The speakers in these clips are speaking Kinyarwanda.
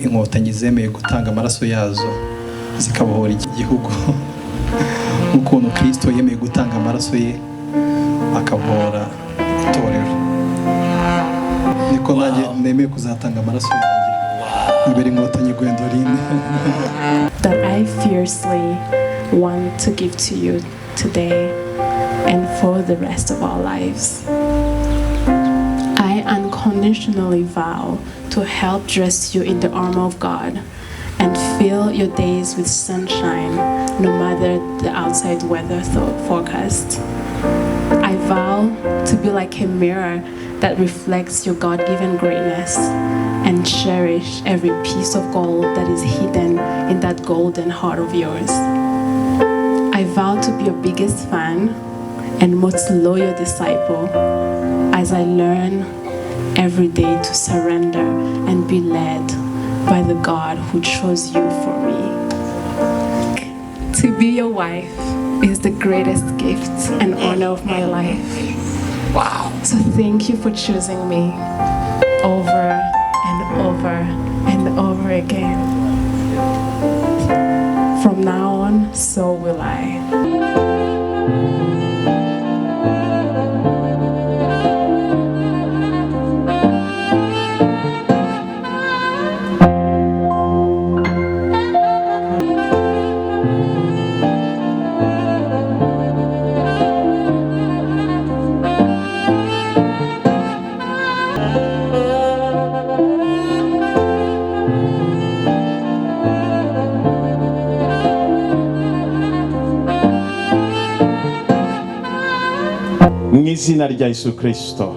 inkotanyi zemeye gutanga amaraso yazo zikabohora iki gihugu nk'ukuntu Kristo yemeye gutanga amaraso ye akabohora itorero, niko nanjye nemeye kuzatanga amaraso yanjye imbere inkotanyi Gwendoline. That I fiercely want to give to you today and for the rest of our lives. I unconditionally vow to help dress you in the armor of God and fill your days with sunshine, no matter the outside weather forecast. I vow to be like a mirror that reflects your God-given greatness and cherish every piece of gold that is hidden in that golden heart of yours. I vow to be your biggest fan and most loyal disciple as I learn every day to surrender and be led by the God who chose you for me. To be your wife is the greatest gift and honor of my life. Wow. So thank you for choosing me over and over and over again. From now on, so will I. Mw'izina rya Yesu Kristo,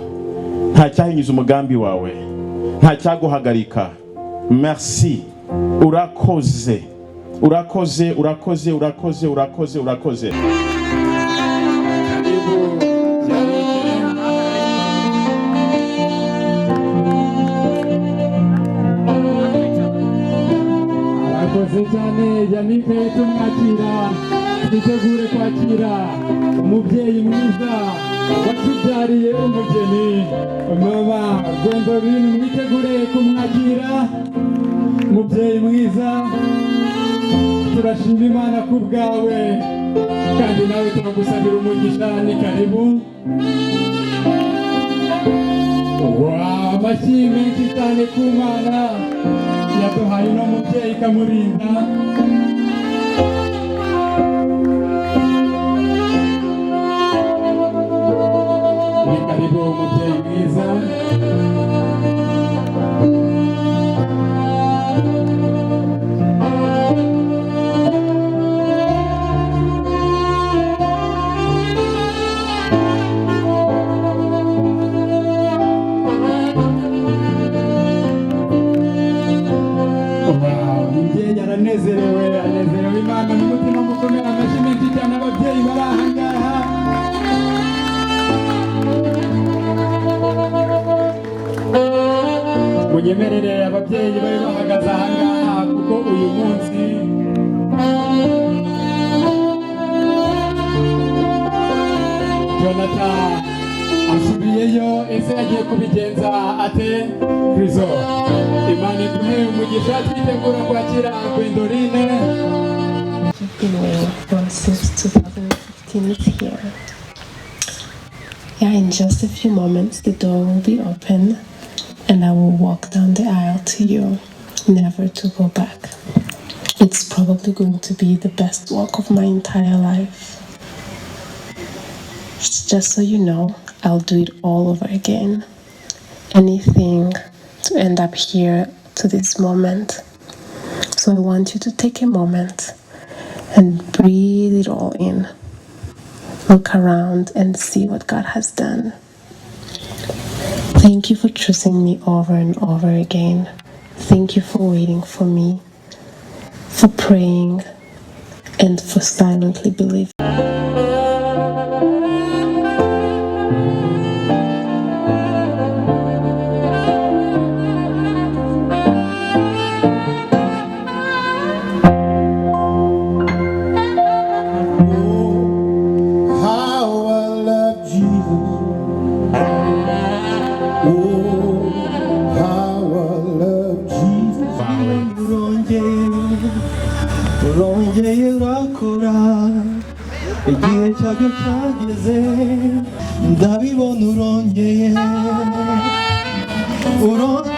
nta cyahinyuza umugambi wawe, nta cyaguhagarika. Merci, urakoze, urakoze, urakoze, urakoze, urakoze, urakoze. Arakoze cyane Yannick, tumwakira, twitegure kwakira umubyeyi mwiza watubyariye umugeni, mama Gwendoline, mwitegure kumwakira umubyeyi mwiza. Turashima Imana ku bwawe kandi nawe turagusabira umugisha. Ni karibu. Amashyi menshi cyane ku Mana yaduhaye uno mubyeyi ikamurinda. Ni karibu umubyeyi mwiza. Umubyeyi aranezerewe, anezerewe Imana n'umutima mukomera. Amashyi menshi cyane ababyeyi bari aha ngaha. Munyemerere ababyeyi bari bahagaze aha ngaha kuko uyu munsi Jonathan asubiyeyo. Ese yagiye kubigenza ate? Krizo, Imana iguhe umugisha. Twitegura kwakira Gwendoline. You've been waiting for since 2015 is here. Yeah, in just a few moments the door will be open and I will walk down the aisle to you, never to go back. It's probably going to be the best walk of my entire life. Just so you know, I'll do it all over again. Anything to end up here to this moment. So I want you to take a moment and breathe it all in. Look around and see what God has done. Thank you for choosing me over and over again. Thank you for waiting for me, for praying, and for silently believing. How I love Jesus. igihe cyabyo cyageze ndabibona urongeye urongeye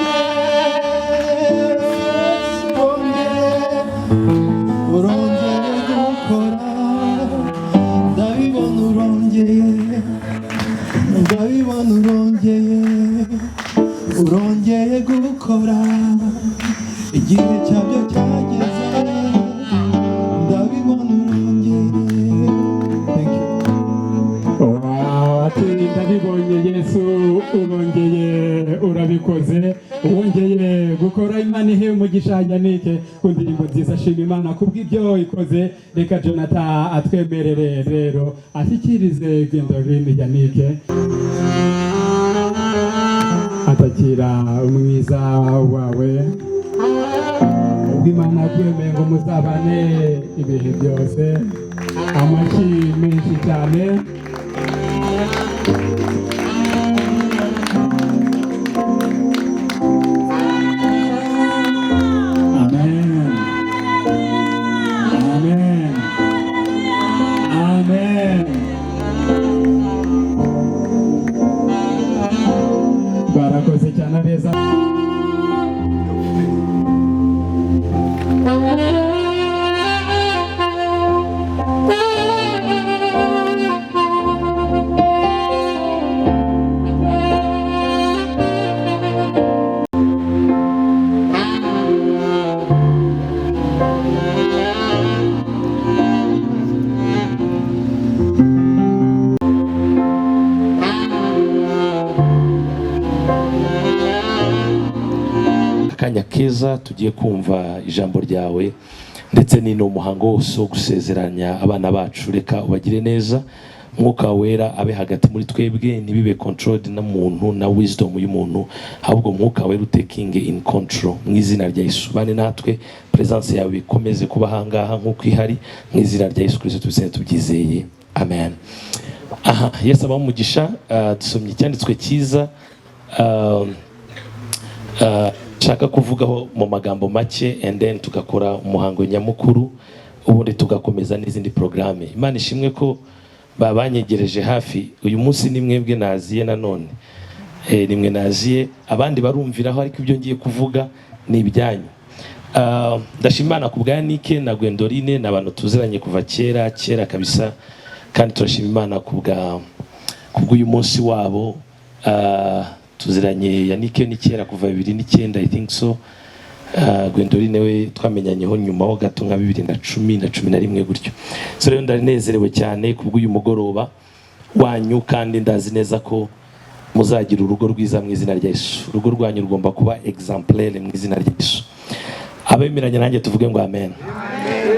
gukora ndabibona urongeye gukora igihe cyabyo cyageze ndabibona urongeye. Thank you. Ati ndabibonye Yesu urongeye urabikoze wongeye gukora. Imana ihe umugisha Yannick ku ndirimbo nziza, shima Imana kubw'ibyo ikoze. Reka Jonathan atwemerere rero ashyikirize Gwendolyn Yannick atakira umwiza wawe ubw'Imana kwemeye ngo muzabane ibihe byose. Amashyi menshi cyane. Amen. Amen. Amen. Barakoze cyane beza. akanya keza tugiye kumva ijambo ryawe ndetse ni umuhango wose wo gusezeranya abana bacu. Reka ubagire neza, Mwuka Wera abe hagati muri twebwe, ntibibe controlled na muntu na wisdom y'umuntu, ahubwo Mwuka Wera taking in control. Mu izina rya Yesu bane natwe, presence yawe ikomeze kuba hangaha nk'uko ihari, mu izina rya Yesu Kristo tubisenge tubyizeye, amen. Aha, Yesu abamugisha. Dusomye icyanditswe cyiza nshaka kuvugaho mu magambo make, and then tugakora umuhango nyamukuru, ubundi tugakomeza n'izindi programme. Imana ishimwe ko babanyegereje hafi. Uyu munsi ni mwebwe naziye nanone, nimwe naziye, abandi barumviraho, ariko ibyo ngiye kuvuga ni ibyanyu. Ndashimana ku bwa Yannick na Gwendolyn, n'abantu tuziranye kuva kera kabisa, kandi turashima Imana kubw'uyu munsi wabo. Tuziranye Yannick ni kera kuva 2009 I think so. Gwendolyn we twamenyanyeho nyuma ho gato nka 2010 na 11 gutyo. So rero ndanezerewe cyane kubw'uyu mugoroba wanyu, kandi ndazi neza ko muzagira urugo rwiza mu izina rya Yesu. Urugo rwanyu rugomba kuba exemplaire mu izina rya Yesu. Abemeranya nanjye tuvuge ngo amen.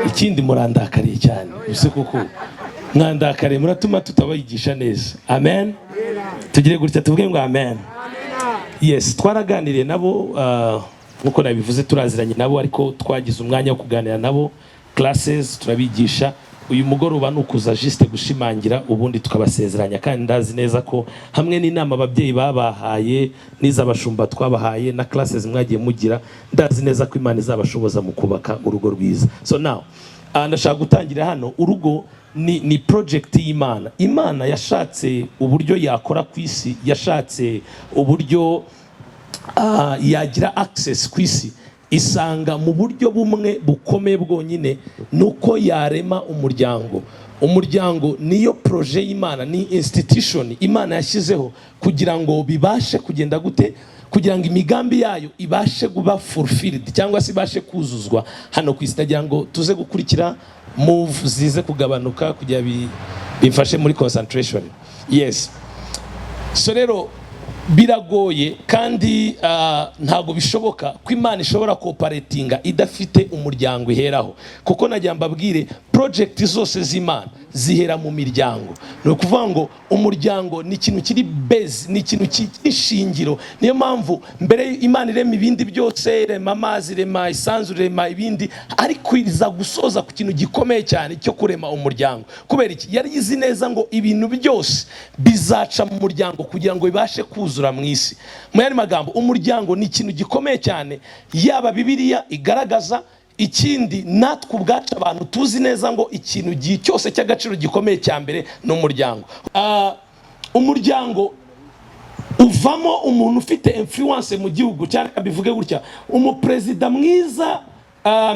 Ikindi murandakariye cyane, use kuko mwandakariye muratuma tutabayigisha neza. Amen. Tugire gutya tuvuge ngo amen. Yes, twaraganiriye nabo nkuko nabivuze, turaziranye nabo, ariko twagize umwanya wo kuganira nabo, classes turabigisha. Uyu mugoroba nukuza juste gushimangira, ubundi tukabasezeranya, kandi ndazi neza ko hamwe n'inama ababyeyi babahaye n'izabashumba twabahaye na classes mwagiye mugira, ndazi neza ko Imana izabashoboza mu kubaka urugo rwiza. So now ndashaka gutangira hano. Urugo ni project y'Imana. Imana yashatse uburyo yakora ku isi, yashatse uburyo yagira access ku isi, isanga mu buryo bumwe bukomeye bwonyine nuko yarema umuryango. Umuryango niyo projet y'Imana, ni institution Imana yashyizeho kugira ngo bibashe kugenda gute, kugira ngo imigambi yayo ibashe kuba fulfilled, cyangwa se ibashe kuzuzwa hano ku isi. Ndagira ngo tuze gukurikira move zize kugabanuka kugira bifashe muri concentration. Yes, so rero biragoye kandi ntago bishoboka ko Imana ishobora cooperatinga idafite umuryango iheraho, kuko najya mbabwire project zose z'Imana zihera mu miryango. No kuvuga ngo umuryango ni ikintu kiri base, ni ikintu cy'ishingiro. Niyo mpamvu mbere Imana irema ibindi byose, irema amazi, irema isanzu, irema ibindi, ariko iriza gusoza ku kintu gikomeye cyane cyo kurema umuryango. Kubera iki? Yari izi neza ngo ibintu byose bizaca mu muryango kugira ngo bibashe kuzura mu isi. Mu yandi magambo, umuryango ni ikintu gikomeye cyane. Yaba Bibiliya igaragaza, ikindi natwe ubwacu abantu tuzi neza ngo ikintu cyose cy'agaciro gikomeye cya mbere ni umuryango. Umuryango uvamo umuntu ufite influence mu gihugu, cyane bivuge gutya, umuperezida mwiza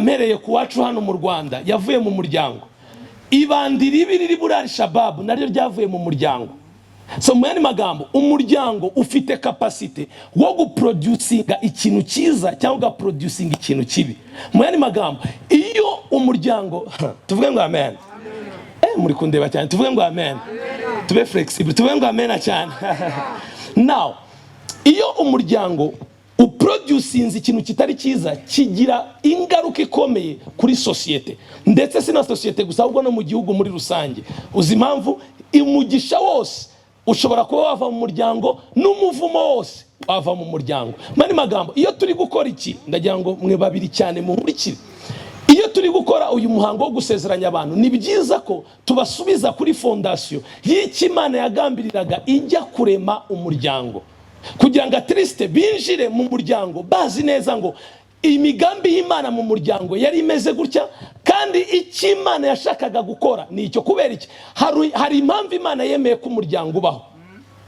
mpereye ku wacu hano mu Rwanda yavuye mu muryango. Ibandi ribi riri burari shababu naryo ryavuye mu muryango. So mu yandi magambo, umuryango ufite capacity wo guproducinga ikintu cyiza cyangwa producinga ikintu kibi. Mu yandi magambo, iyo umuryango tuvuge ngo amen. Muri kundeba cyane, tuvuge ngo amen. Tube flexible, tuvuge ngo amen cyane. Now, iyo umuryango uproducinze ikintu kitari cyiza, kigira ingaruka ikomeye kuri societe, ndetse si na societe gusa ahubwo no mu gihugu muri rusange. Uzi impamvu? Umugisha wose ushobora kuba wava mu muryango, n'umuvumo wose wava mu muryango. Mani magambo, iyo turi gukora iki, ndagira ngo mwe babiri cyane munkurikire. Iyo turi gukora uyu muhango wo gusezeranya abantu, ni byiza ko tubasubiza kuri fondation y'iki Imana yagambiriraga ijya kurema umuryango, kugira ngo atriste binjire mu muryango bazi neza ngo imigambi y'Imana mu muryango yari imeze gutya, kandi icyo Imana yashakaga gukora ni icyo. Kubera iki? Hari impamvu Imana yemeye ko umuryango ubaho,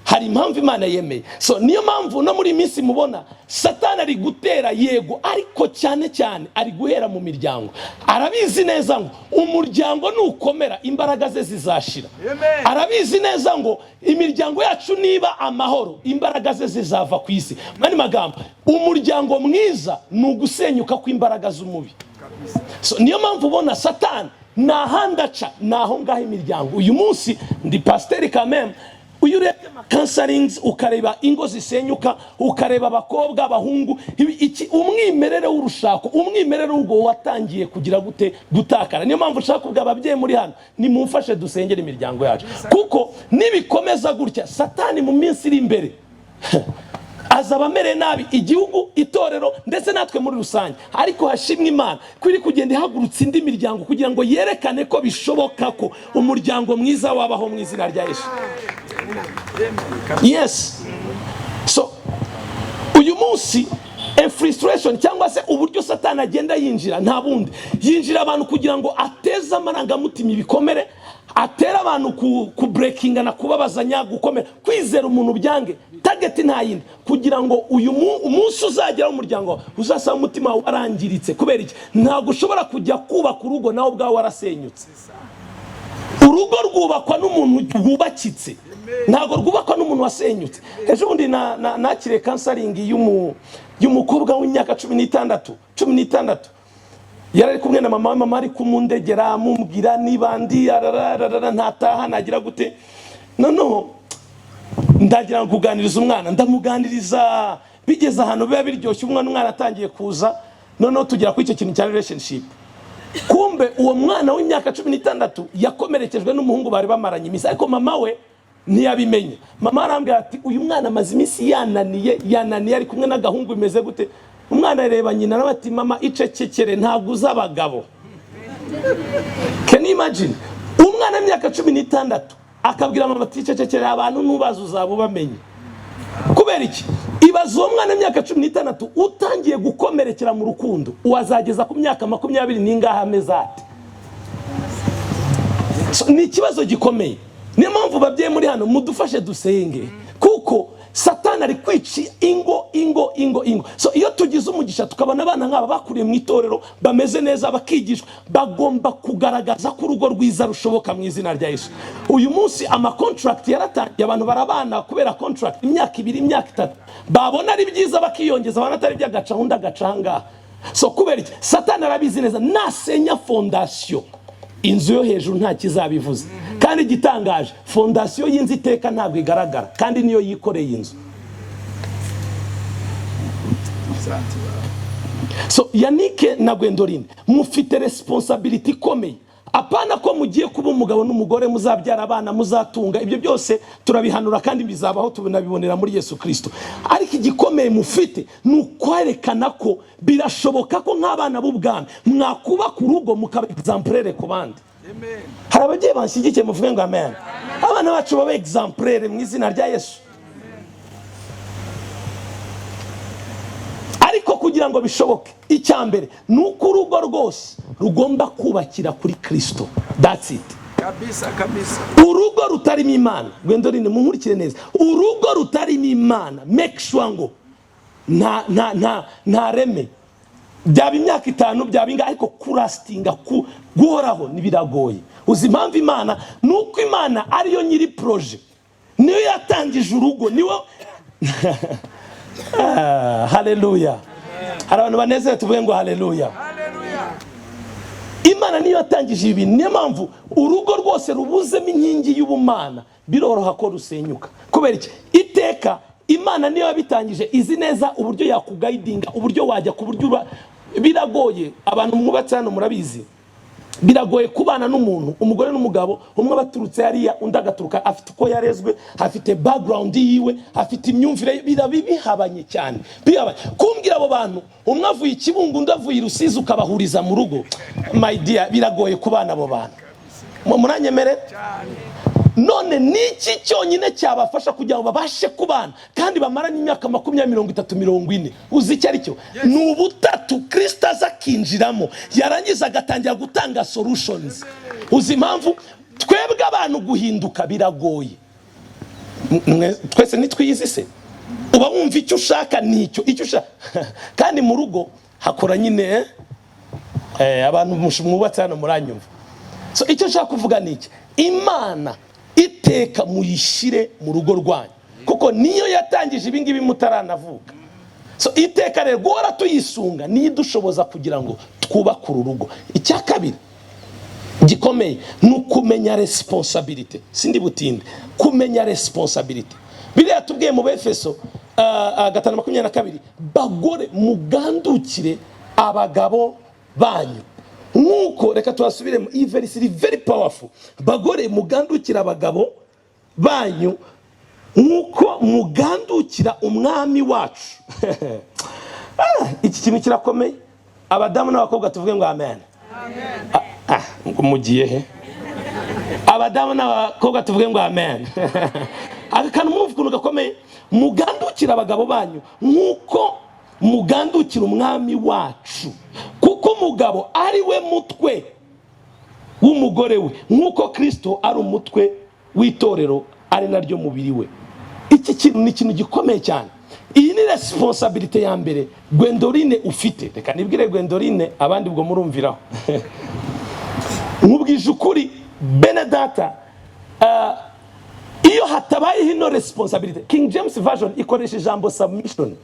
hari impamvu Imana yemeye. So niyo mpamvu no muri minsi mubona Satani ari gutera, yego, ariko cyane cyane ari guhera mu miryango. Arabizi neza ngo umuryango nukomera imbaraga ze zizashira. Arabizi neza ngo imiryango yacu niba amahoro imbaraga ze zizava ku isi. Mani magambo, umuryango mwiza ni ugusenyuka kw'imbaraga z'umubi. So niyo mpamvu ubona Satani nahandaca naho ngaho imiryango. Uyu munsi ndi pasiteri kameme, uyu urebye counselings ukareba ingo zisenyuka, ukareba abakobwa abahungu, iki umwimerere w'urushako, umwimerere w'ugo watangiye kugira gute gutakara. Niyo mpamvu ushaka kubwa ababyeyi muri hano, nimumfashe dusengera imiryango yacu, kuko nibikomeza gutya Satani mu minsi iri imbere azaba mere nabi igihugu, itorero, ndetse natwe muri rusange. Ariko hashimwe Imana kwiri kugenda ihagurutsa indi miryango kugira ngo yerekane ko bishoboka ko umuryango mwiza wabaho mu izina rya Yesu. Yes. So uyu munsi frustration cyangwa se uburyo Satani agenda yinjira, nta bundi yinjira abantu kugira ngo ateze amarangamutima ibikomere, atera abantu ku breakinga na kubabazanya, gukomera, kwizera umuntu byange. Target nta yindi, kugira ngo uyu umunsi uzagera mu muryango uzasaba umutima warangiritse. Kubera iki? Ntabwo ushobora kujya kubaka urugo nawe ubwawe warasenyutse. Urugo rwubakwa n'umuntu wubakitse, ntabwo rwubakwa n'umuntu wasenyutse. Ejo bundi nakire counseling y'umukobwa w'imyaka 16 yari kumwe na mama ari kumundegera, amubwira Niba ndi ntataha nagira gute. Noneho ndagira kuganiriza umwana, ndamuganiriza bigeze ahantu biba biryoshye, umwana atangiye kuza. Noneho tugera kuri icyo kintu cya relationship. Kumbe uwo mwana w'imyaka 16 yakomerekejwe n'umuhungu bari bamaranye iminsi, ariko mama we ntiyabimenye. Mama arambwira ati uyu mwana amaze iminsi yananiye ari kumwe n'agahungu bimeze gute. Umwana areba nyina nawe ati mama icecekere ntabwo uzabagabo. Can you imagine? Umwana w'imyaka 16 akabwira mama ati icecekere abantu nubaza uzaba ubamenye. Kubera iki? Ibaza uwo mwana w'imyaka 16 utangiye gukomerekera mu rukundo, uwazageza ku myaka 20 n'ingaha ameze ate? So, ni ikibazo gikomeye. Niyo mpamvu babyeyi muri hano mudufashe dusenge, kuko Satani ari kwici ingo. So iyo tugize umugisha tukabona abana nk'aba bakuriye mu itorero bameze neza bakigishwa, bagomba kugaragaza ko urugo rwiza rushoboka mu izina rya Yesu. Uyu munsi contract yaratangiye, abantu barabana kubera contract imyaka 2 imyaka 3, babona ari byiza bakiyongeza, abana atari byagaca hunda gacanga. So kubera iki? Satani arabizi neza nasenya fondation, inzu yo hejuru nta kizabivuze. Kandi gitangaje, fondation y'inzu iteka ntabwo igaragara, kandi niyo yikoreye inzu. So Yannick na Gwendorine mufite responsibility ikomeye. Apana ko mugiye kuba umugabo n'umugore muzabyara abana muzatunga, ibyo byose turabihanura kandi bizabaho, tubonabibonera muri Yesu Kristo. Ariko igikomeye mufite n'ukwerekana ko birashoboka ko nk'abana b'ubwami mwakuba ku rugo mukaba exemplaire ku bandi. Amen. Hari abagiye banshyigikiye muvuge ngo amen. Abana bacu babe exemplaire mu izina rya Yesu. Ariko kugira ngo bishoboke icyambere nuko urugo rwose rugomba kubakira kuri Kristo. That's it. Kabisa kabisa. Urugo rutarimo Imana, Gwendorine munkurikire neza, urugo rutarimo Imana make sure ngo nta reme. Byaba imyaka 5 byaba inga, ariko kurastinga guhoraho nibiragoye. Uzi impamvu Imana nuko Imana ariyo nyiri projet, niyo yatangije urugo, niwo haleluya. Hari abantu banezere tuvuge ngo haleluya. Imana niyo yatangije ibintu, niyo mpamvu urugo rwose rubuzemo inkingi y'ubumana biroroha ko rusenyuka. Kubera iki? Iteka Imana niyo yabitangije, izi neza uburyo yakugaidinga, uburyo wajya ku buryo biragoye. Abantu mwubatse hano murabizi, biragoye kubana n'umuntu, umugore n'umugabo, umwe baturutse hariya undi agaturuka, afite uko yarezwe, afite background yiwe, afite imyumvire, bihabanye cyane. Kumbwira abo bantu umwe avuye Ikibungo undi avuye Rusizi ukabahuriza mu rugo, my dear, biragoye kubana abo bantu. Muranyemere? None niki cyonyine cyabafasha kugira ngo babashe kubana kandi bamaranye imyaka 20, 30, 40? Uzi icyo aricyo? Ni ubutatu Kristo azakinjiramo, yarangiza agatangira gutanga solutions. Uzi impamvu twebwe abantu guhinduka biragoye? Twese nitwiyizi se, uba wumva icyo ushaka nicyo icyo ushaka kandi mu rugo hakora nyine abantu mwubatse hano muranyumva. So icyo nshaka kuvuga niki, Imana iteka muyishire mu rugo rwanyu, kuko niyo yatangije ibingibi mutaranavuka. So iteka rero gora tuyisunga niyo dushoboza kugira ngo twubake urugo. Icya kabiri gikomeye nukumenya responsibility. Sindi butinde kumenya responsibility. Biriya tubwiye mu Befeso 5:22, bagore mugandukire abagabo banyu. Nkuko reka twasubiremo, iyi verse is very powerful. Bagore mugandukira abagabo banyu nkuko mugandukira umwami wacu. Iki kintu kirakomeye. Abadamu n'abakobwa tuvuge ngo amen. Amen. Mugiye he? Abadamu n'abakobwa tuvuge ngo amen. Akana muvuga gakomeye, mugandukira abagabo banyu nkuko mugandukira umwami wacu, kuko umugabo ari we mutwe w'umugore we, nkuko Kristo ari umutwe w'itorero ari naryo mubiri we. Iki kintu ni ikintu gikomeye cyane. Iyi ni responsibility ya mbere Gwendorine ufite. Reka nibwire Gwendorine, abandi ubwo murumviraho. Nkubwije ukuri bene data, iyo hatabaye hino responsibility, King James version ikoresha ijambo submission.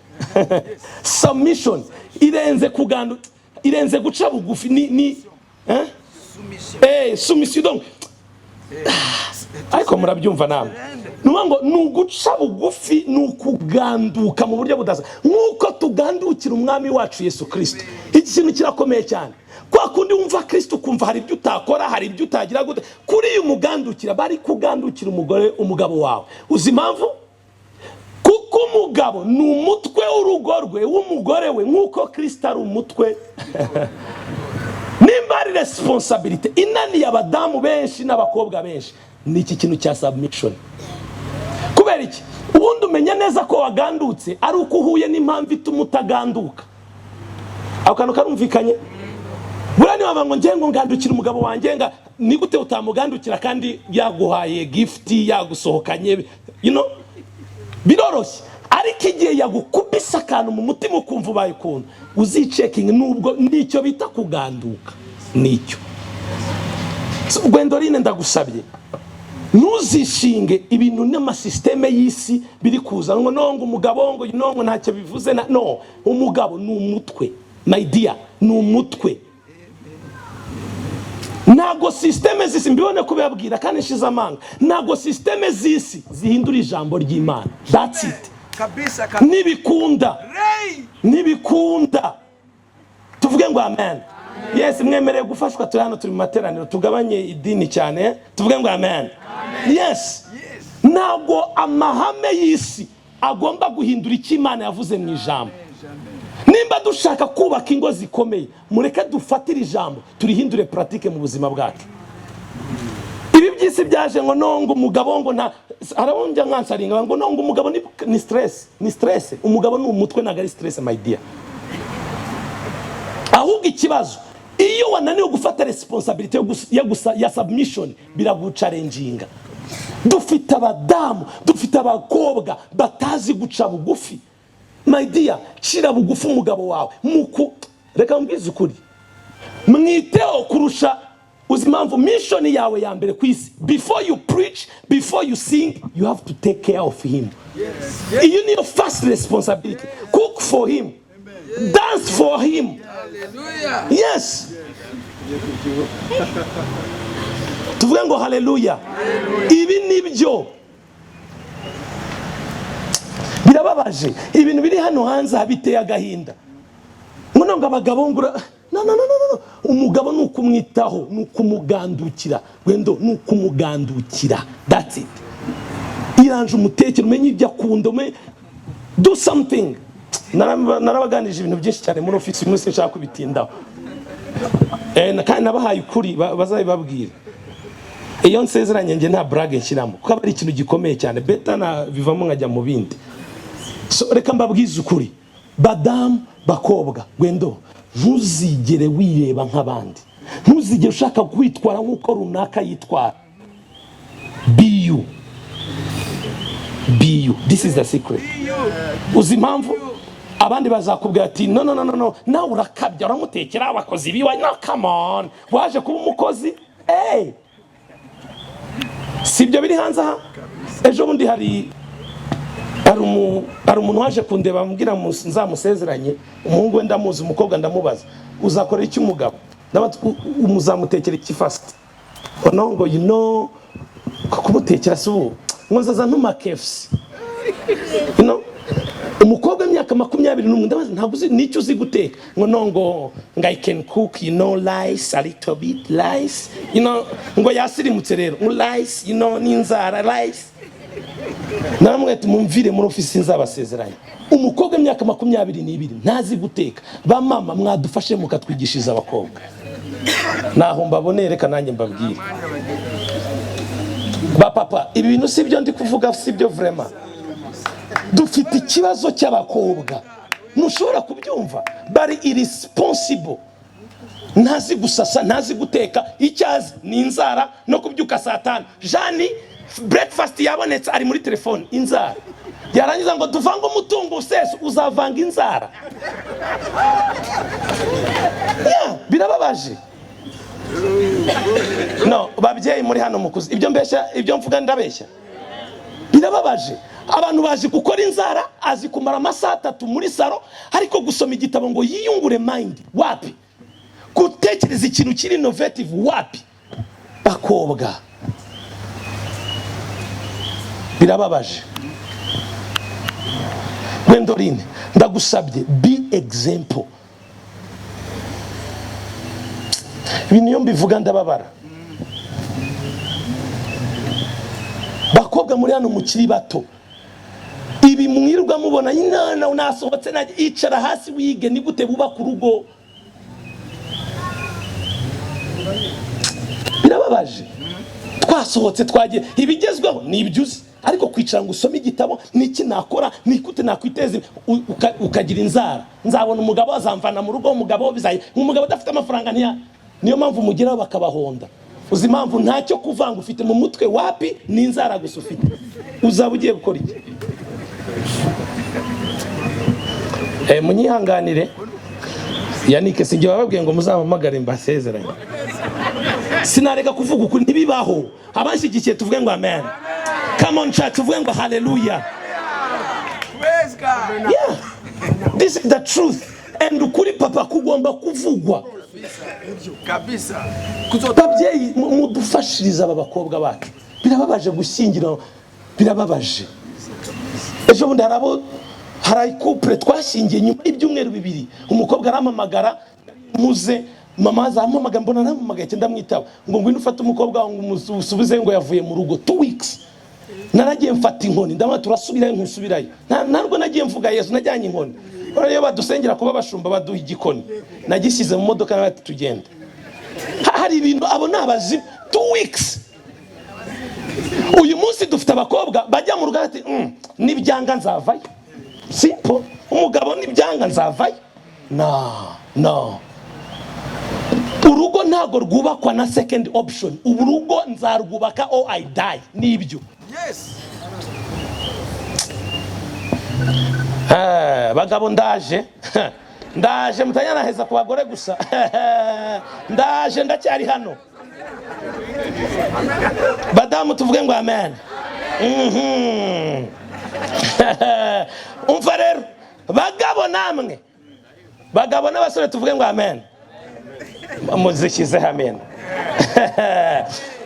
Submission irenze kuganda, irenze guca bugufi ni submission. Ariko murabyumva namwe, nubango nuguca bugufi, nukuganduka mu buryo budasa, nkuko tugandukira umwami wacu Yesu Kristo. Iki kintu kirakomeye cyane. Kwa kundi wumva Kristo kumva hari ibyo utakora, hari ibyo utagira gute, kuri uyu mugandukira bari kugandukira umugabo wawe. Uzi impamvu? Kuko umugabo ni umutwe w'urugo rwe w'umugore we, nkuko Kristo ari umutwe. Nimba ari responsibility inani y'abadamu benshi n'abakobwa benshi, ni iki kintu cya submission. Kubera iki? Ubundi umenya neza ko wagandutse ari uko uhuye n'impamvu ituma utaganduka. Ako kantu karumvikanye? Burani wabango ngengo ngandukira umugabo wanjye nga ni gute utamugandukira kandi yaguhaye gift, yagusohokanye, biroroshye. Ariko igihe yagukubisa akantu mu mutima ukumva ubaye ukuntu, uzicekinga nubwo nicyo bita kuganduka. Nicyo. So Gwendorine ndagusabye, ntuzishinge ibintu n'amasysteme y'isi biri kuza ngo nongo umugabo ngo nongo ntacyo bivuze no. Umugabo ni umutwe, my dear, ni umutwe. Nago systeme zisi mbibone kubabwira kandi nshiza amanga, nago systeme zisi zihindura ijambo ry'Imana. That's it. Kabisa. Nibikunda tuvuge ngo amen. Yes, mwemereye gufashwa turi hano, turi mu materaniro, tugabanye idini cyane, tuvuge ngo amen. Yes. Nago amahame y'isi agomba guhindura icyo Imana yavuze mu ijambo. Nimba dushaka kubaka ingo zikomeye, mureke dufatire ijambo turihindure pratique mu buzima bwacu. Ibi byisi byaje ngo nongo umugabo ngo nta arabonja nkansaringa ngo nongo umugabo ni stress, umugabo ni umutwe nagari stress, my dear. ahubwo ikibazo iyo wananiwe gufata responsibility ya submission biragucarenginga. Dufite abadamu, dufite abakobwa batazi guca bugufi. My dear, cira bugufi umugabo wawe. Reka mbwize ukuri, mwiteho kurusha uzimpamvu mission yawe ya mbere kwisi. Before you preach, before you sing, you have to take care of him. Yes. You need your first responsibility. Cook for him. Yes. Dance for him. Hallelujah. Yes. Tuvuge ngo hallelujah. Ibi nibyo birababaje, ibintu biri hano hanze habiteye agahinda. Ngo abagabo ngura no. Umugabo nukumwitaho, nukumugandukira. Wendo nukumugandukira. That's it. Iranje umutekero umenye ibyo akunda, do something. Narabaganije ibintu byinshi cyane muri office umunsi nshaka kubitindaho. Kandi nabahaye ukuri bazabibabwira. Iyo nsezeranye nge nta brag nshyiramo kuko ari ikintu gikomeye cyane, beta na bivamo nkajya mu bindi. So reka mbabwize ukuri, badamu bakobwa, Wendo ntuzigere wireba nk'abandi, ntuzigere ushaka kwitwara nk'uko runaka yitwara. Be you. This is the secret. Uzi impamvu abandi bazakubwira ati no nawe urakabya uramutekera abakozi biwa. No, come on, waje kuba umukozi. Hey, sibyo biri hanze aha. Ejo bundi hari umuntu waje kundeba ambwira nzamusezeranye, umuhungu we ndamuzi, umukobwa ndamubaza uzakora iki umugabo, umuzamutekera iki first. Ngo kumutekera subu ngo nzaza ntuma KFC. Umukobwa imyaka 21 ndabaza ntabwo uzi nicyo uzi guteka. Ngo I can cook, rice, a little bit rice, ngo yasirimutse rero rice, n'inzara rice. Namwe tumumvire muri office nzabasezeranye. Umukobwa imyaka 22 ntazi guteka. Ba mama mwadufashe mukatwigishiza abakobwa. Naho mbabonere kananye mbabwire. Ba papa, ibi bintu sibyo ndi kuvuga, sibyo vraiment. Dufite ikibazo cy'abakobwa. Ntushobora kubyumva. Bari irresponsible. Ntazi gusasa, ntazi guteka, icyazi ni inzara no kubyuka saa 5. Jani breakfast yabonetse ari muri telefone, inzara. Yarangiza ngo duvanga umutungo useso, uzavanga inzara. Birababaje. No, babyeyi muri hano mukuzi. Ibyo mvuga ndabeshya. Birababaje. Abantu baje gukora inzara, azi kumara amasaha 3 muri saro, ariko gusoma igitabo ngo yiyungure mind. Wapi? Gutekereza ikintu kiri innovative. Wapi? Bakobwa. Birababaje. Gwendorine, ndagusabye, be example. Ibintu yo mbivuga ndababara. Bakobwa muri hano mukiri bato, ibi mwirwa mubona inana unasohotse na icara hasi wige ni gute buba ku rugo. Birababaje. Twasohotse twagiye ibigezweho nibyuze, ariko kwicara ngo usome igitabo niki nakora nikute nakwiteze ukagira inzara. Nzabona umugabo azamvana mu rugo, umugabo bizaye umugabo adafite amafaranga niyo mpamvu mugeraho bakabahonda. Uzi impamvu ntacyo kuvanga ufite mu mutwe. Wapi? Ni inzara gusa ufite. Uzaba ugiye gukora iki? Munyihanganire Yannick, sinjye bababwiye ngo muzabamagare mbasezeranye. Sinareka kuvuga uko ntibibaho. Abanshigikiye tuvuge ngo amen. Come on church, tuvuge ngo hallelujah. Praise God. Yeah. This is the truth. And ukuri papa kugomba kuvugwa. Kabisa. Babyeyi mudufashiriza aba bakobwa bacu. Birababaje gushyingira, birababaje. Ejo bundi hari couple twashingiye nyuma y'ibyumweru 2. Umukobwa aramamagara muze, mama azampamagara mbona naramamagaye ndamwitaba ngo ngwino ufate umukobwa ngo umusubize ngo yavuye mu rugo 2 weeks. Naragiye mfata inkoni ndama turasubirayo nkusubirayo. Narwo nagiye mvuga Yesu najyanye inkoni. Iyo badusengera kuba bashumba baduha igikoni, nagishyize mu modoka n'abati tugenda. Hari ibintu abo nabazi 2 weeks. Uyu munsi dufite abakobwa bajya mu rugo ati nibyanga nzavayo. Simple. Umugabo nibyanga nzavayo. No. ntago rwubakwa na second option. Urugo nzarwubaka or I die. Nibyo. Yes. Bagabo ndaje. Ndaje mutanyana heza ku bagore gusa. Ndaje ndacyari hano. Badamu tuvuge ngo amen. Umva rero bagabo namwe. Bagabo n'abasore tuvuge ngo amen. Muzikize amen.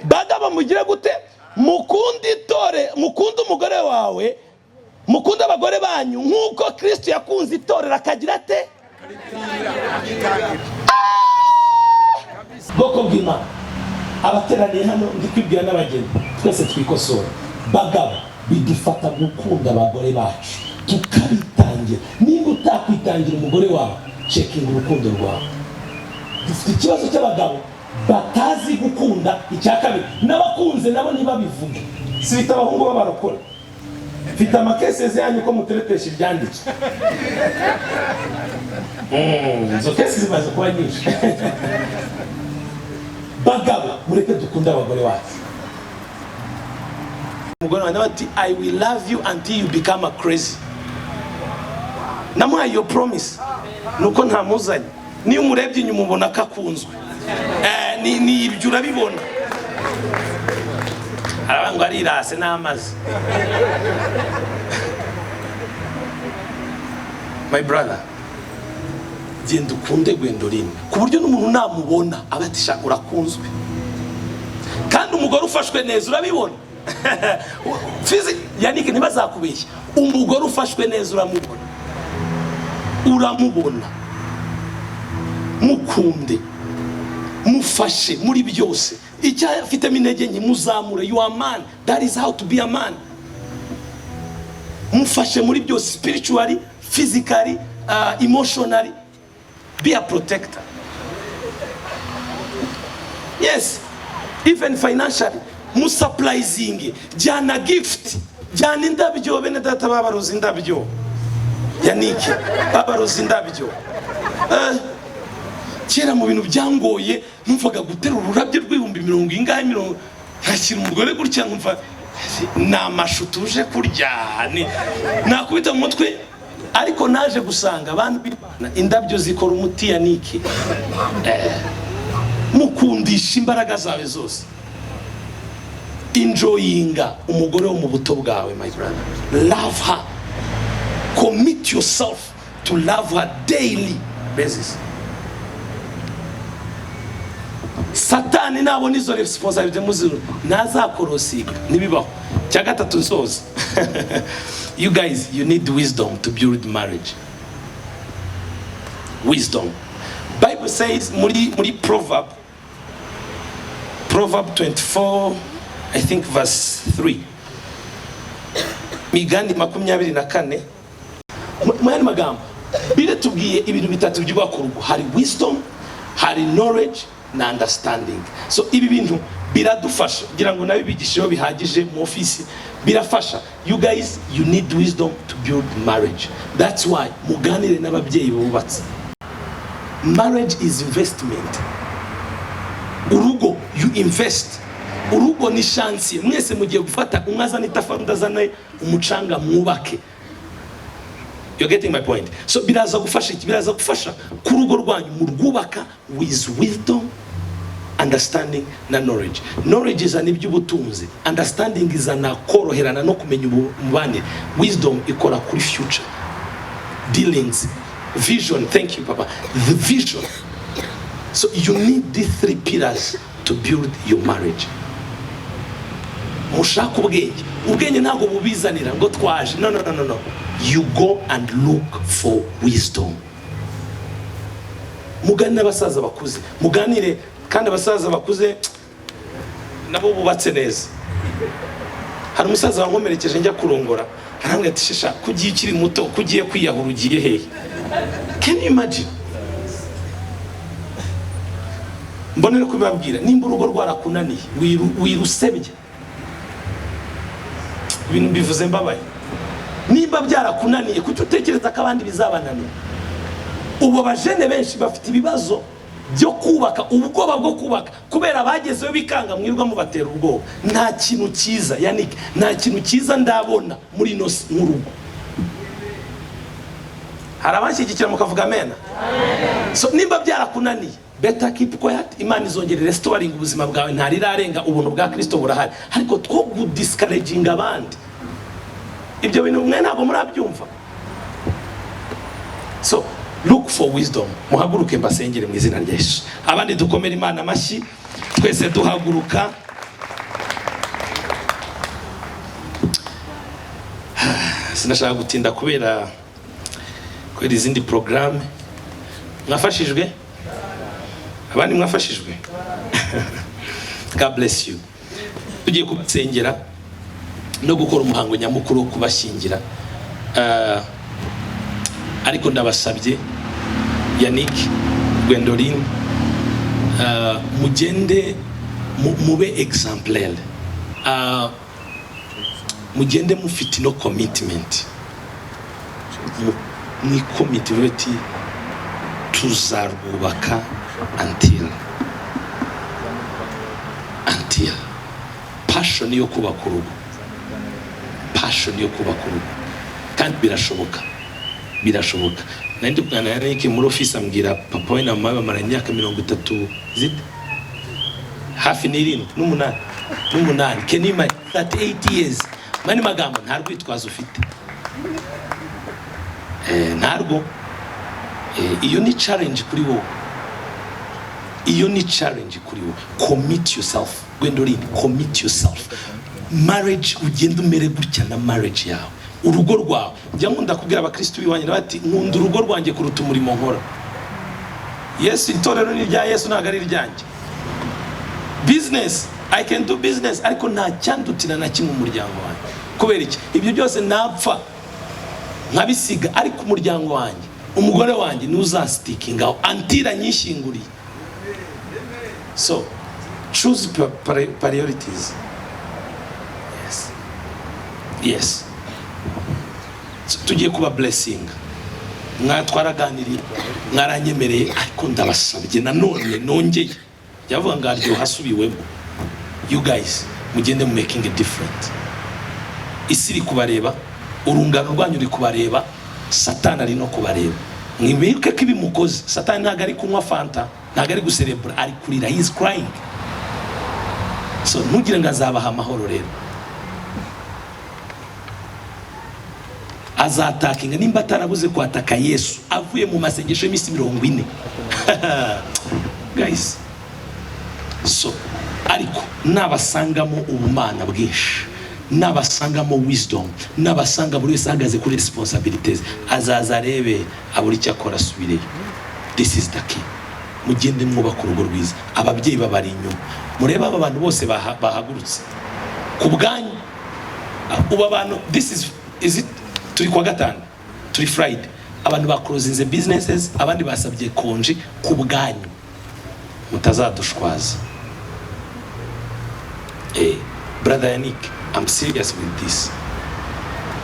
Bagabo mugire gute? Mukunda umugore wawe, mukunda abagore banyu nkuko Kristo yakunze itorero akagira ate? Boko bw'Imana abateraniye hano ndikwibwira n'abageni twese twikosora. Bagabo bidufata gukunda abagore bacu tukabitangira. Niba utakwitangira umugore wawe, checking urukundo rwawe. Dufite ikibazo cy'abagabo batazi gukunda. Icya kabiri, n'abakunze nabo niba bivuga si bita abahungu b'abarokora. Fita amakeseze yanyu ko muteretesha ibyanditswe. Izo kesi zimaze kuba nyinshi. Bagabo mureke dukunda abagore bacu. Umugore wanjye ati I will love you until you become a crazy. Namuhaye iyo promise nuko ntamuzanye. Niyo umurebye inyuma ubona kakunzwe. Ni ibyo urabibona. Arabango arirase n'amazi. My brother, genda ukunde Gwendolyn ku buryo n'umuntu namubona abatisha urakunzwe. Kandi umugore ufashwe neza urabibona. Pst Yannick Niba zakubeshya. Umugore ufashwe neza uramubona. Uramubona. Mukunde. Mufashe muri byose. Icya afite minege nke muzamure. You are man. That is how to be a man. Mufashe muri byose, spiritually, physically, emotionally. Be a protector. Yes. Even financially. Musupplying. Jana gift. Jana indabyo bene data babaroza indabyo. Yannick babaroza indabyo. Kera mu bintu byangoye numvaga gutera ururabyo rw'ibihumbi 70 nkashyira umugore gutya nkumva namashutuje kurya nakubita mu mutwe. Ariko naje gusanga abantu b'Imana indabyo zikora umuti Yannick. Mukundisha imbaraga zawe zose. Enjoyinga umugore wo mu buto bwawe, my brother. Love her. Commit yourself to love her daily basis. Satani nabona izo responsibility muzuru nazakorosiga nibibaho. Cya gatatu nsoza. You guys, you need wisdom to build marriage. Wisdom. Bible says muri Proverb 24, I think verse 3. Migani 24. Mwani magambo bile tubwiye ibintu bitatu byubaka urugo. Hari wisdom, hari knowledge na understanding. So ibi bintu biradufasha ngira ngo nabibigisheho bihagije mu office birafasha. You guys, you need wisdom to build marriage. That's why muganire n'ababyeyi bubatse. Marriage is investment. Urugo, you invest. Urugo ni chance. Mwese mugiye gufata umwazana itafari ndazana umucanga mwubake. You're getting my point. So biraza gufasha iki? Biraza gufasha ku rugo rwanyu murwubaka with wisdom, understanding na knowledge. Knowledge is an iby'ubutunzi. Understanding is an koroherana no kumenya umubane. Wisdom ikora kuri future. Dealings, vision. Thank you, Papa. The vision. So you need these 3 pillars to build your marriage. Mushaka ubwenge. Ubwenge ntago bubizanira ngo twaje. No. You go and look for wisdom. Muganire abasaza bakuze. Muganire kandi abasaza bakuze nabo bubatse neza. Hari umusaza wankomerekeje njya kurongora. Arambwira ati shisha kugiye ukiri muto kugiye kwiyahura ugiye hehe? Can you imagine? Mbonera kubabwira nimba urugo rwarakunaniye wirusebye. Ibintu bivuze mbabaye. Niba byarakunaniye kuki utekereza ko abandi bizabananira? Ubo bajene benshi bafite ibibazo byo kubaka, ubwoba bwo kubaka, kubera bagezeyo bikanga mwirwa mubatera ubwoba. Nta kintu cyiza Yannick, nta kintu cyiza ndabona muri no nk'urugo. Hari abashyigikira mukavuga amen. So nimba byarakunaniye, better keep quiet. Imana izongerera restoring ubuzima bwawe, ntarirarenga, ubuntu bwa Kristo burahari. Ariko two good discouraging abandi, ibyo bintu mwe ntabwo murabyumva. So look for wisdom. Muhaguruke mbasengere mu izina rya Yesu. Abandi dukomere Imana amashyi, twese duhaguruka. Sinashaka gutinda kubera izindi programme. Mwafashijwe? Abandi mwafashijwe? God bless you. Tugiye kubasengera no gukora umuhango nyamukuru wo kubashyingira. Ariko ndabasabye Yannick, Gwendoline, mugende mube exemplaire, mugende mufite no commitment, ni commitment tuzarwubaka until passion yo kubaka urugo, passion yo kubaka urugo, kandi birashoboka. Nandi bwana Yannick muri office ambwira papa we na mama bamara imyaka 30 zite hafi n'umunani. Can you imagine 38 years? Mani magambo nta rwitwazo ufite, ntarwo. Iyo ni challenge kuri wowe, Commit yourself. Gwendoline, commit yourself. Marriage, ugenda umere gutya na marriage yawe, urugo rwawe. Njya nkunda kubwira abakristo biwanye bati nkunda urugo rwanjye kuruta umurimo nkora. Yes, itorero ni rya Yesu, ntabwo ari ryanjye. Business, I can do business, ariko nta cyandutira na kimwe umuryango wanjye. Kubera iki? Ibyo byose napfa nkabisiga, ariko umuryango wanjye, umugore wanjye ntuzastickingaho until anyishinguriye. So choose priorities. Yes. Tugiye kuba blessing. Mwatwaraganiriye, mwaranyemereye, ariko ndabasabye nanone nongeye. Yavuga ngo aryo hasubiwemo. You guys, mugende mu making a difference. Isi iri kubareba, urungano rwanyu uri kubareba, Satani ari no kubareba. Mwibuke ko ibimukoze. Satani ntabwo ari kunywa fanta, ntabwo ari guserebura, ari kurira, he is crying. So ntugire ngo azabaha amahoro rero. Azatakinga nimba atarabuze kwataka Yesu avuye mu masengesho y'imisi 40. Guys, so ariko nabasangamo ubumana bwinshi, nabasangamo wisdom, nabasanga buri wese ahagaze kuri responsibilities, azaza arebe aburi cyakora subire. This is the key. Mugende mwubaka urugo rwiza. Ababyeyi babari inyuma, mureba aba bantu bose bahagurutse ku bwanyu. Uba abantu, this is it. Turi kwa gatanu, turi Friday, abantu bakrozinze businesses, abandi basabye konji ku bwanyu, mutazadushwaza. Brother Yannick, I'm serious with this.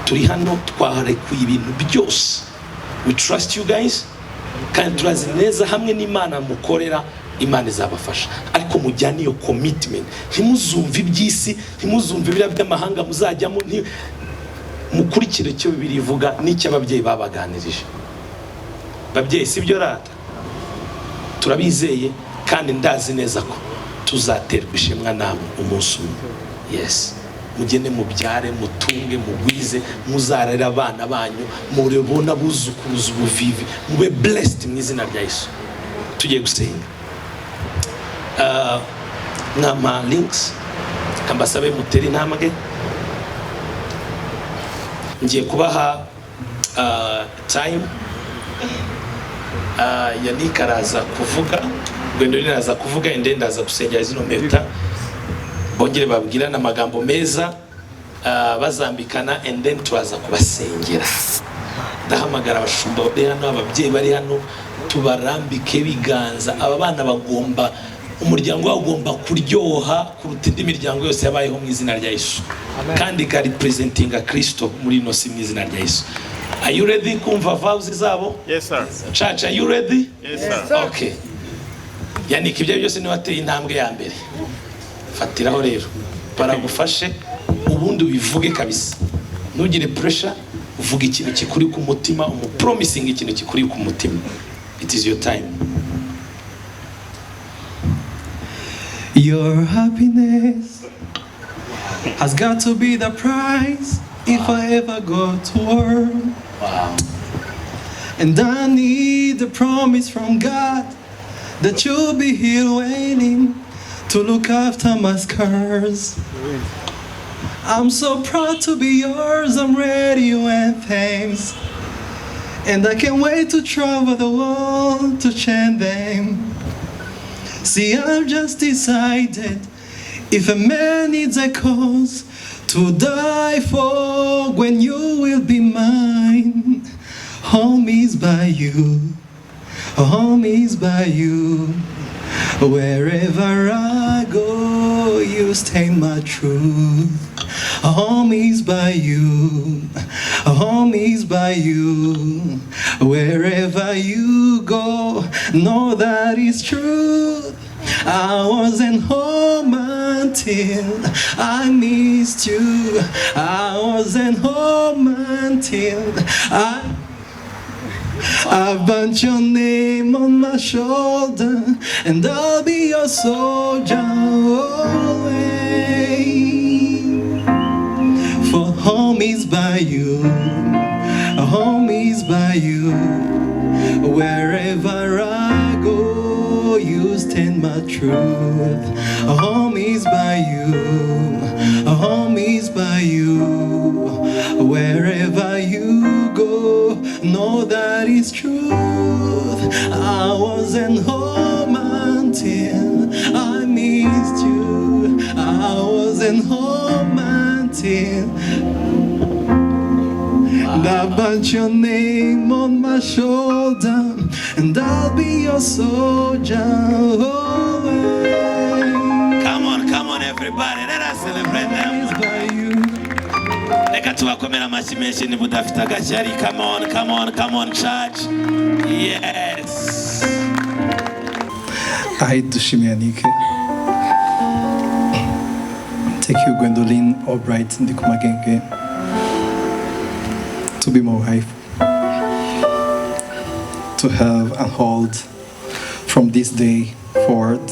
Turi hano twaharekuye ibintu byose. We trust you guys, kandi turazi neza hamwe n'Imana mukorera, Imana izabafasha. Ariko mujyane iyo commitment, ntimuzumve iby'isi, ntimuzumve ibira by'amahanga muzajyamo, mukurikire cyo Bibiliya ivuga n'icyo ababyeyi babaganirije. Babyeyi sibyo rata, turabizeye kandi ndazi neza ko tuzaterwa ishemwa namwe umunsi umwe. Yes, mugende mubyare, mutunge, mugwize, muzarera abana banyu, murebona buzukuruza ubuvivi, mube blessed mu izina rya Yesu. Tugiye gusenga. Nama links kambasabe muteri intambwe. Ngiye kubaha time. Yannick araza kuvuga, Gwendoline araza kuvuga, ende ndaza gusengera zino meta, bongere babwirana amagambo meza, bazambikana, and then turaza kubasengera. Ndahamagara abashumba bari hano, ababyeyi bari hano, tubarambike biganza. Aba bana bagomba, umuryango wabo ugomba kuryoha kuruta indi miryango yose yabayeho mu izina rya Yesu, kandi ka representinga Kristo muri ino si mu izina rya Yesu. Are you ready kumva vows zabo? Yes sir. Church, are you ready? Yes sir. Okay. Yannick, ibyo byose niwe wateye intambwe ya mbere. Fatiraho rero baragufashe ubundi ubivuge kabisa, ntugire pressure, uvuga ikintu kikuri ku mutima, umupromising ikintu kikuri ku mutima. It is your time. Your happiness has got to be the price if I ever go to war. Wow. And I need the promise from God that you'll be here waiting to look after my scars. I'm so proud to be yours, I'm ready when thanks. And I can't wait to travel the world to change them. See, I've just decided if a man needs a cause to die for, when you will be mine. Home is by you, home is by you. Wherever I go, you stay my truth. Home is by you, home is by you. Wherever you go, know that is true. I wasn't home until I missed you. I wasn't home until I burnt your name on my shoulder, and I'll be your soldier always. For home is by you, home is by you. Wherever I go, you stand my truth. Home is by you, home is by you. Wherever you go, know that is truth. I wasn't home until I missed you. I wasn't home until I put your name on my shoulder, and I'll be your soldier always. Come on everybody, let us celebrate them. Reka tubakomera amashyi menshi niba udafite agashyari. Come on church. Yes. Dushime Yannick. Take you Gwendoline Albright Ndikumagenge to be my wife, to have and hold from this day forward,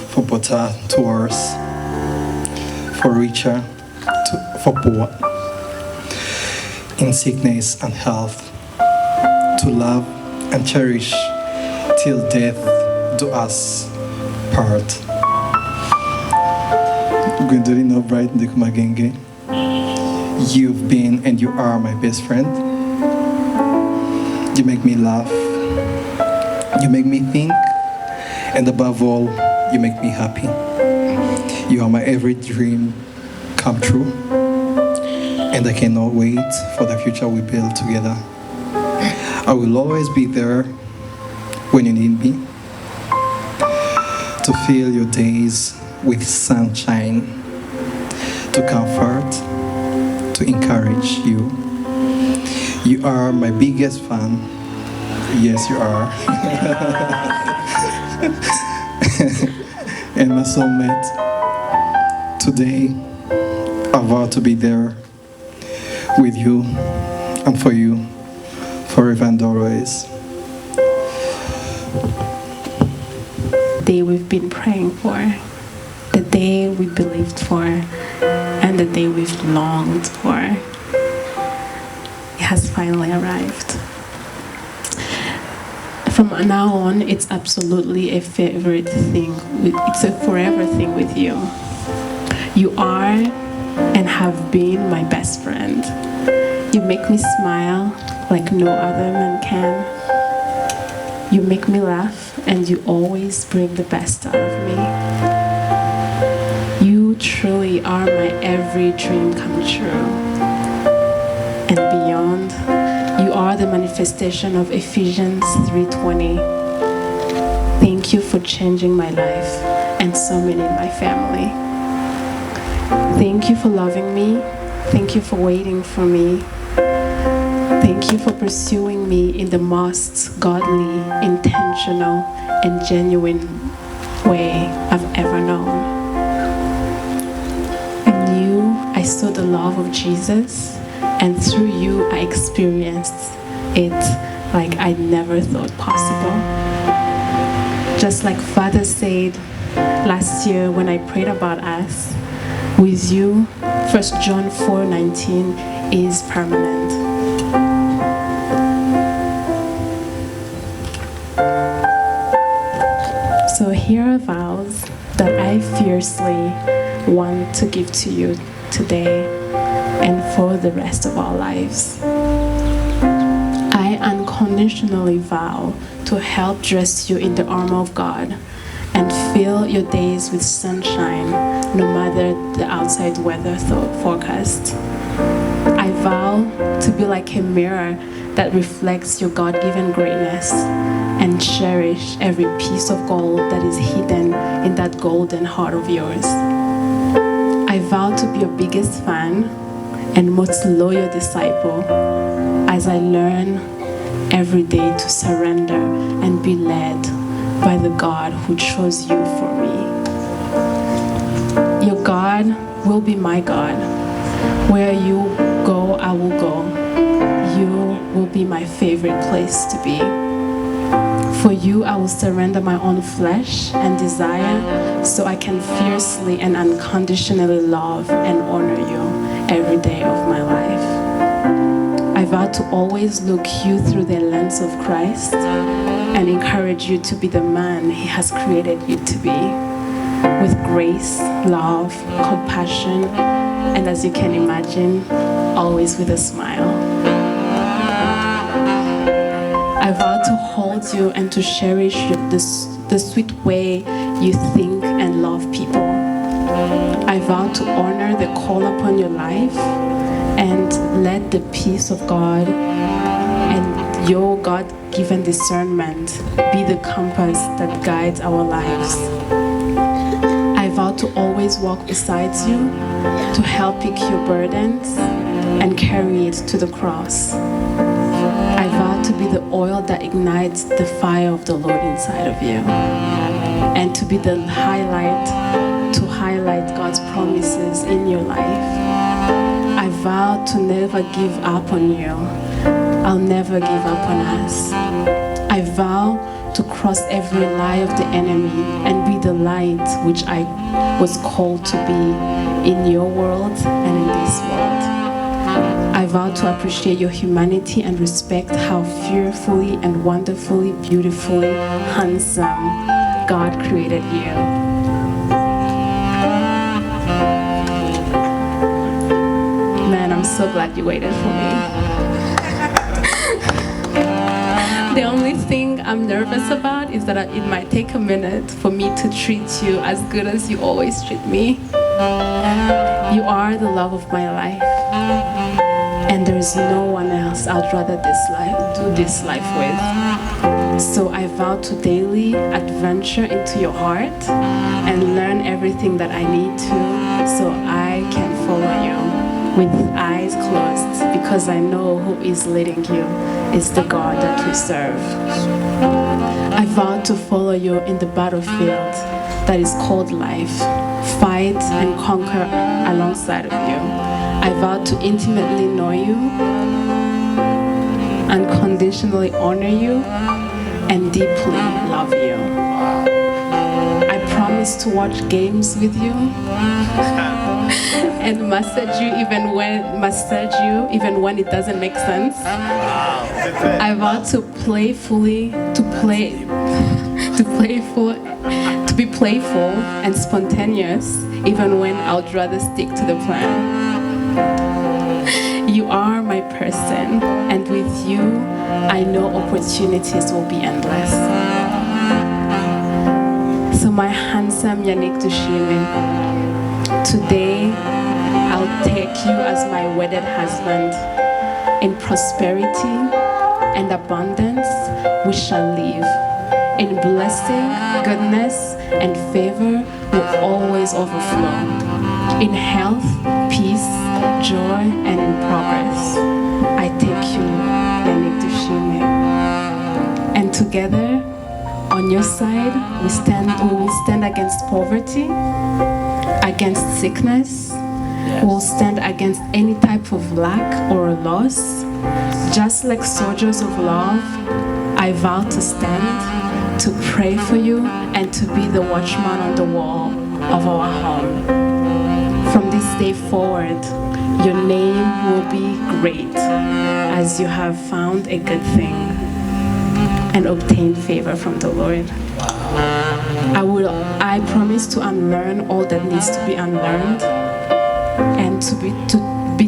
for better to worse, for richer for poor, in sickness and health, to love and cherish till death do us part. Gwendoline Albright Ndikumagenge, you've been and you are my best friend. You make me laugh, you make me think, and above all, you make me happy. You are my every dream come true, and I cannot wait for the future we build together. I will always be there when you need me, to fill your days with sunshine, to comfort, to encourage you. You are my biggest fan. Yes, you are. And my soulmate. Today, I vow to be there with you and for you forever and always. The day we've been praying for, the day we believed for, and the day we've longed for, it has finally arrived. From now on, it's absolutely a favorite thing. It's a forever thing with you. You are and have been my best friend. You make me smile like no other man can. You make me laugh, and you always bring the best out of me. You truly are my every dream come true. And beyond, you are the manifestation of Ephesians 3:20. Thank you for changing my life and so many in my family. Thank you for loving me. Thank you for waiting for me. Thank you for pursuing me in the most godly, intentional, and genuine way I've ever known. In you, I saw the love of Jesus, and through you, I experienced it like I never thought possible. Just like Father said last year when I prayed about us, with you, 1 John 4:19 is permanent. So here are vows that I fiercely want to give to you today and for the rest of our lives. I unconditionally vow to help dress you in the armor of God and fill your days with sunshine, no matter the outside weather forecast. I vow to be like a mirror that reflects your God-given greatness and cherish every piece of gold that is hidden in that golden heart of yours. I vow to be your biggest fan and most loyal disciple as I learn every day to surrender and be led by the God who chose you for me. Your God will be my God. Where you go, I will go. You will be my favorite place to be. For you, I will surrender my own flesh and desire so I can fiercely and unconditionally love and honor you every day of my life. I vow to always look you through the lens of Christ and encourage you to be the man He has created you to be, with grace, love, compassion, and as you can imagine, always with a smile. I vow to hold you and to cherish the sweet way you think and love people. I vow to honor the call upon your life and let the peace of God and your God-given discernment be the compass that guides our lives. I vow to always walk beside you, to help pick your burdens and carry it to the cross. I vow to be the oil that ignites the fire of the Lord inside of you, and to be the to highlight God's promises in your life. I vow to never give up on you. I'll never give up on us. I vow to cross every lie of the enemy and be the light which I was called to be in your world and in this world. I vow to appreciate your humanity and respect how fearfully and wonderfully, beautifully, handsome God created you. Man, I'm so glad you waited for me. The only thing I'm nervous about is that it might take a minute for me to treat you as good as you always treat me. You are the love of my life, and there is no one else I'd rather do this life with. So I vow to daily adventure into your heart and learn everything that I need to so I can follow you with eyes closed, because I know who is leading you is the God that we serve. I vow to follow you in the battlefield that is called life, fight and conquer alongside of you. I vow to intimately know you, unconditionally honor you, and deeply love you. I promise to watch games with you and massage you even when it doesn't make sense. I vow to be playful and spontaneous even when I'd rather stick to the plan. You are my person, and with you, I know opportunities will be endless. So my handsome Yannick Dushime, today I'll take you as my wedded husband. In prosperity and abundance, we shall live. In blessing, goodness, and favor will always overflow. In health, peace, joy, and in progress, I take you together on your side, we will stand against poverty, against sickness. We will stand against any type of lack or loss. Just like soldiers of love, I vow to stand, to pray for you, and to be the watchman on the wall of our home. From this day forward, your name will be great, as you have found a good thing and obtained favor from the Lord. I promise to unlearn all that needs to be unlearned and to be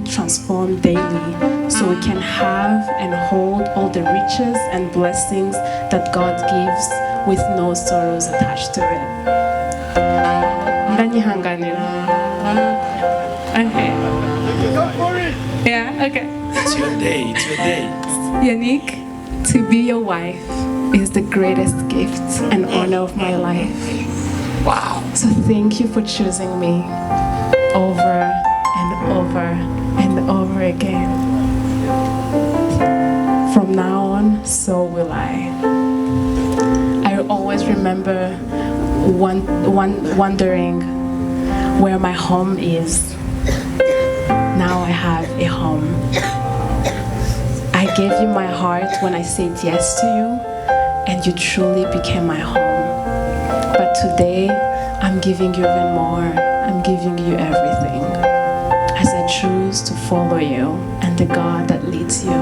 transformed daily, so we can have and hold all the riches and blessings that God gives with no sorrows attached to it. Okay. Yeah, okay. It's your day, it's your day. Yannick, to be your wife is the greatest gift and honor of my life. Wow. So thank you for choosing me over and over and over again. From now on, so will I. I always remember wondering where my home is. Now I have a home. I gave you my heart when I said yes to you, and you truly became my home. But today, I'm giving you even more. I'm giving you everything, as I choose to follow you and the God that leads you.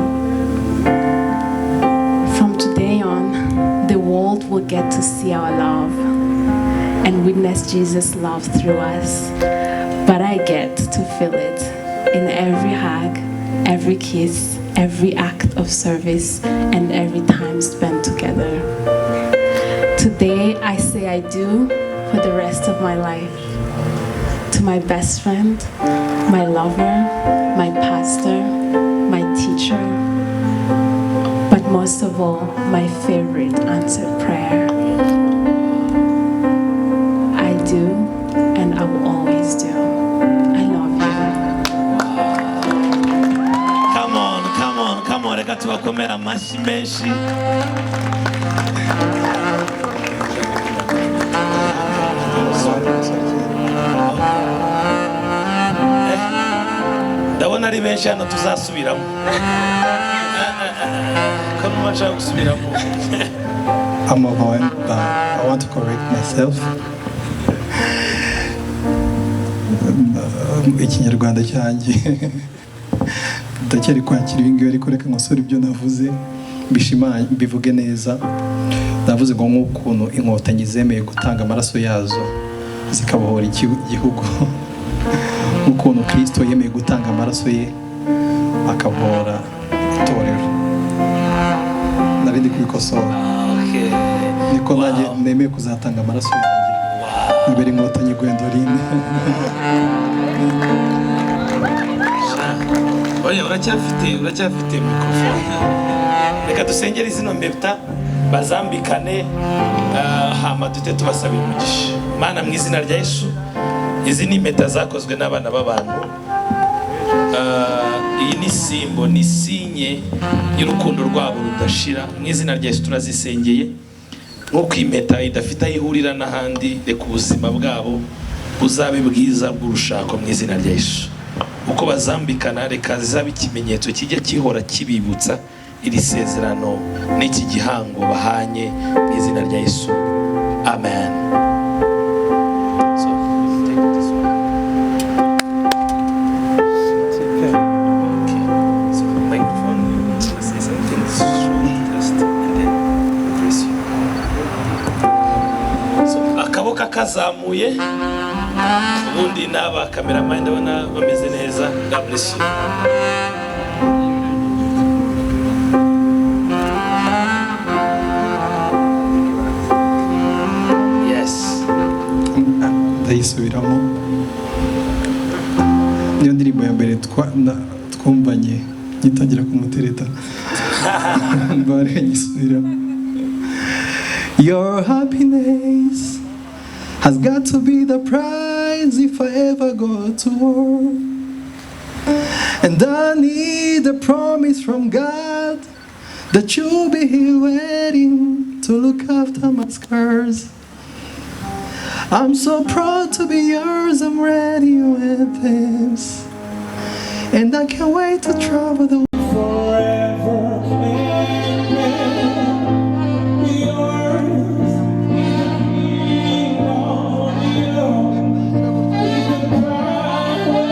From today on, the world will get to see our love and witness Jesus' love through us. But I get to feel it in every hug, every kiss, every act of service, and every time spent together. Today, I say I do for the rest of my life. To my best friend, my lover, my pastor, my teacher, but most of all, my favorite answered prayer. I do, and I will always do. I love you. Come on, come on, come on. Reka tubakomera amashyi menshi. Ndabona ari benshi hano tuzasubiramo. Kanuma nshaka gusubiramo. I want to correct myself. Ikinyarwanda cyanjye ndacyari kwakira ibingibi, ariko reka nkosore ibyo navuze bivuge neza. Navuze ngo nk'ukuntu inkotanyi zemeye gutanga amaraso yazo zikabohora igihugu, nk'ukuntu Kristo yemeye gutanga amaraso ye akabohora itorero. Narindi kubikosora. Niko nanjye nemeye kuzatanga amaraso yanjye imbere inkotanyi Gwendorine. Oya, uracyafite mikrofone. Reka dusengere izino mbebta bazambikane, hama dute tubasabira umugisha. Mana, mu izina rya Yesu, izi ni impeta zakozwe n'abana b'abantu. Iyi ni simbo, ni sinye y'urukundo rwabo rudashira. Mu izina rya Yesu turazisengeye, nk'uko impeta idafite aho ihurira n'ahandi, reka ubuzima bwabo buzabe bwiza bw'urushako mu izina rya Yesu. Uko bazambikana, reka zizabe ikimenyetso kijya kihora kibibutsa iri sezerano n'iki gihango bahanye mu izina rya Yesu. Amen. So, take this one. Okay. So the microphone, you say something short, just, and then press you. So, akaboko kazamuye. Ubundi n'aba cameraman ndabona bameze neza. God bless you. Ndayisubiramo. Niyo ndirimbo ya mbere twumvanye ngitangira kumutereta. Mbare nyisubiramo. Your happiness has got to be the prize if I ever go to war. And I need a promise from God that you'll be here waiting to look after my scars. I'm so proud to be yours, I'm ready with this. And I can't wait to travel the world. Forever, amen. Yours, the power,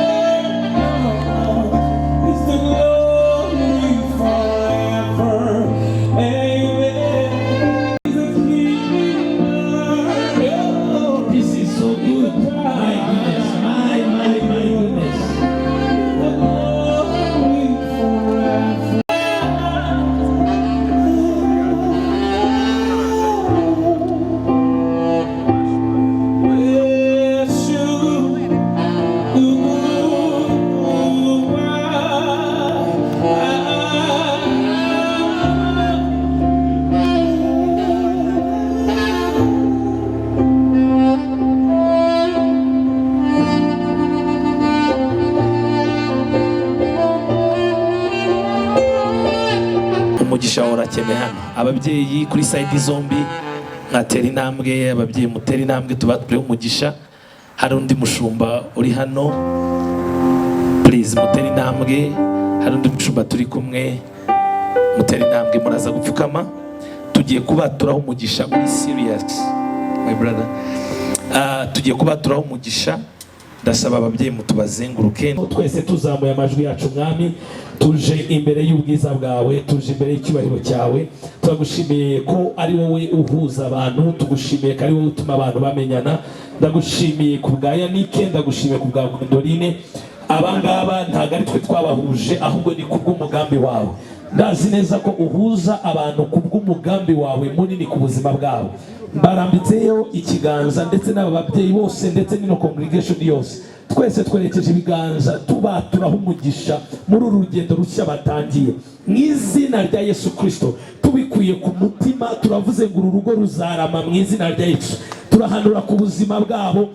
is the glory forever, amen. This is so good. My goodness, my goodness. umugisha urakeneye hano. Ababyeyi kuri side zombi mwatera intambwe, ababyeyi mutera intambwe tubature umugisha. Hari undi mushumba uri hano, please mutera intambwe. Hari undi mushumba turi kumwe, mutera intambwe. Muraza gupfukama, tugiye kubaturaho umugisha. Uri serious my brother? Tugiye kubaturaho umugisha. Ndasaba ababyeyi mutubazenguruke twese tuzamuye amajwi yacu mwami, tuje imbere y'ubwiza bwawe, tuje imbere y'icyubahiro cyawe. Turagushimiye ko ari wowe uhuza abantu, tugushimiye ko ari wowe utuma abantu bamenyana. Ndagushimiye ku bwa Yannick, ndagushimiye ku bwa Gondoline. Abangaba ntabwo ari twe twabahuje, ahubwo ni kubw'umugambi wawe. Ndazi neza ko uhuza abantu kubw'umugambi wawe munini ku buzima bwabo. Mbarambitseyo ikiganza ndetse n'aba babyeyi bose ndetse n'ino congregation yose, twese twerekeje ibiganza tubaturaho umugisha muri uru rugendo rushya batangiye mu izina rya Yesu Kristo. Tubikuye ku mutima turavuze ngo uru rugo ruzarama mu izina rya Yesu. Turahanura ku buzima bwabo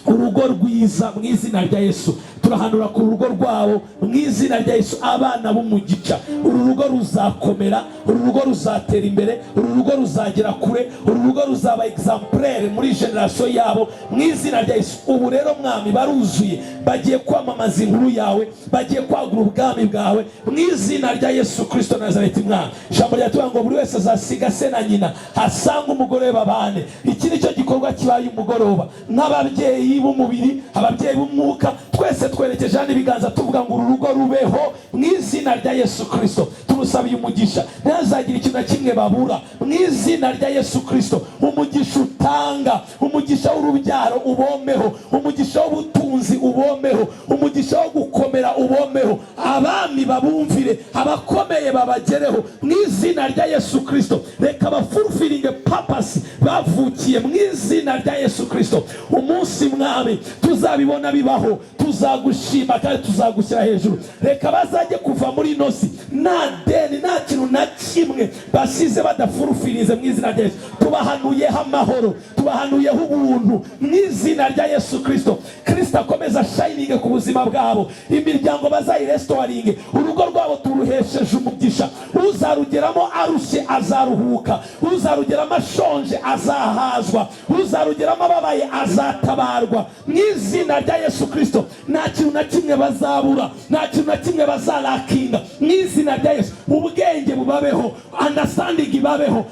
urugo rwiza mu izina rya Yesu. Turahanura ku rugo rwabo mu izina rya Yesu. Abana b'umugisha, uru rugo ruzakomera, uru rugo ruzatera imbere, uru rugo ruzagera kure, uru rugo ruzaba exemplaire muri generation yabo mu izina rya Yesu. Ubu rero mwami baruzuye, bagiye kwamamaza inkuru yawe, bagiye kwagura ubwami bwawe mu izina rya Yesu Kristo Nazareti. Mwami, ijambo ryatuvuga ngo buri wese azasiga se na nyina, hasanga umugore we babane. Iki nicyo gikorwa kibaye umugoroba. Nk'ababyeyi b'umubiri, ababyeyi b'umwuka, twese twerekeje hano ibiganza tuvuga ngo uru rugo rubeho mu izina rya Yesu Kristo. Tumusabiye umugisha, ntazagira ikintu na kimwe babura mu izina rya Yesu Kristo. Umugisha utanga, umugisha w'urubyaro ubomeho, umugisha w'ubutunzi ubomeho, umugisha wo gukomera ubomeho. Abami babumvire, abakomeye babagereho mu izina rya Yesu Kristo. Reka bafulfilling purpose bavukiye mu izina rya Yesu Kristo. Umunsi mwami tuzabibona bibaho, tuzagushima kandi tuzagushyira hejuru. Reka bazajye kuva muri inosi nta deni, nta kintu na kimwe basize badafurufirize mu izina rya Yesu. Tubahanuyeho amahoro, tubahanuyeho ubuntu mu izina rya Yesu Kristo. Kristo akomeza shining ku buzima bwabo, imiryango bazayirestoringe, urugo rwabo turuhesheje umugisha. Uzarugeramo arushye azaruhuka, uzarugeramo ashonje azahazwa, uzarugeramo ababaye azatabarwa mu izina rya Yesu Kristo. Nta kintu na kimwe bazabura, nta kintu na kimwe bazarakinga mu izina rya Yesu. Ubwenge bubabeho, understanding ibabeho.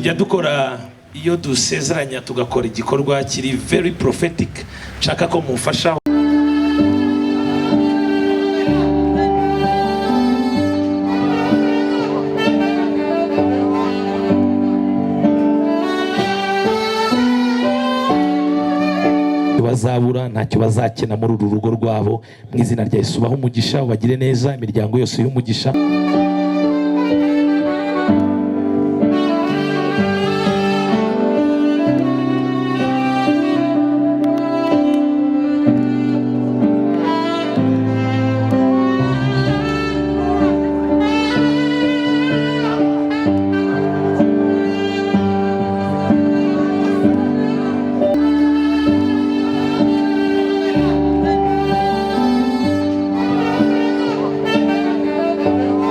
tujya dukora iyo dusezeranya tugakora igikorwa kiri very prophetic nshaka ko mufasha bazabura ntacyo bazakena muri uru rugo rwabo mu izina rya Yesu baho umugisha ubagire neza imiryango yose y'umugisha